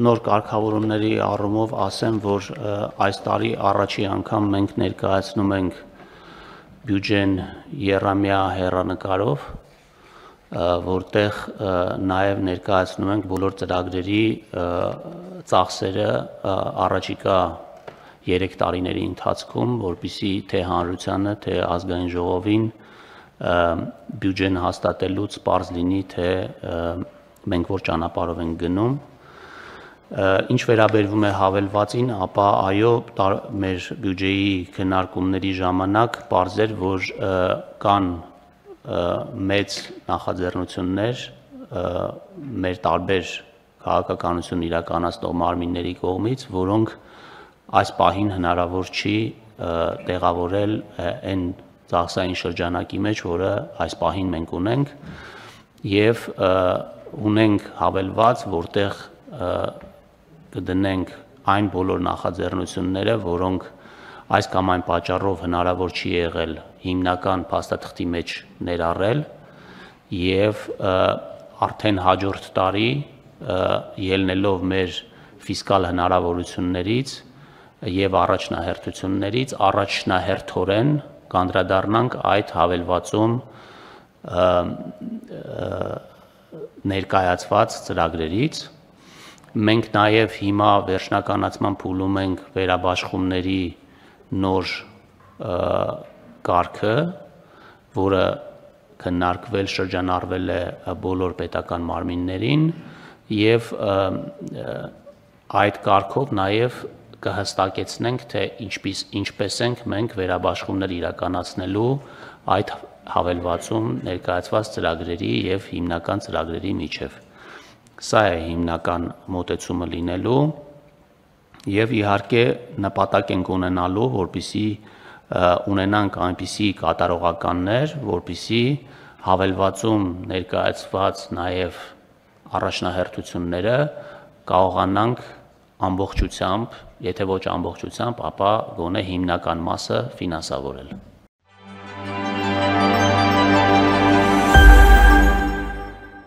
նոր կարգավորումների առումով ասեմ, որ այս տարի առաջի անգամ մենք ներկայացնում ենք բյուջեն եռամյա հեռանկարով, որտեղ նաև ներկայացնում ենք բոլոր ծրագրերի ծախսերը առաջիկա 3 տարիների ընթացքում, որպեսզի թե հանրությանը, թե ազգային ժողովին բյուջեն հաստատելուց պարզ լինի, թե մենք որ ճանապարհով ենք գնում։ Ինչ վերաբերվում է հավելվածին, ապա այո, մեր բյուջեի քննարկումների ժամանակ պարզ էր, որ կան մեծ նախաձեռնություններ մեր տարբեր քաղաքականություն իրականացնող մարմինների կողմից, որոնք այս պահին հնարավոր չի տեղավորել այն ծախսային շրջանակի մեջ, որը այս պահին մենք ունենք, եւ ունենք հավելված, որտեղ կդնենք այն բոլոր նախաձեռնությունները, որոնք այս կամ այն պատճառով հնարավոր չի եղել հիմնական փաստաթղթի մեջ ներառել, եւ արդեն հաջորդ տարի ելնելով մեր ֆիսկալ հնարավորություններից եւ առաջնահերթություններից առաջնահերթորեն կանդրադառնանք այդ հավելվածում ներկայացված ծրագրերից։ Մենք նաև հիմա վերջնականացման փուլում ենք վերաբաշխումների նոր կարգը, որը քննարկվել շրջանառվել է բոլոր պետական մարմիններին եւ այդ կարգով նաև կհստակեցնենք, թե ինչպես ենք մենք վերաբաշխումներ իրականացնելու այդ հավելվածում ներկայացված ծրագրերի եւ հիմնական ծրագրերի միջև։ Սա է հիմնական մոտեցումը լինելու եւ իհարկե նպատակ ենք ունենալու, որպեսզի ունենանք այնպիսի կատարողականներ, որպեսզի հավելվածում ներկայացված նաեւ առաջնահերթությունները կարողանանք ամբողջությամբ, եթե ոչ ամբողջությամբ, ապա գոնե հիմնական մասը ֆինանսավորել։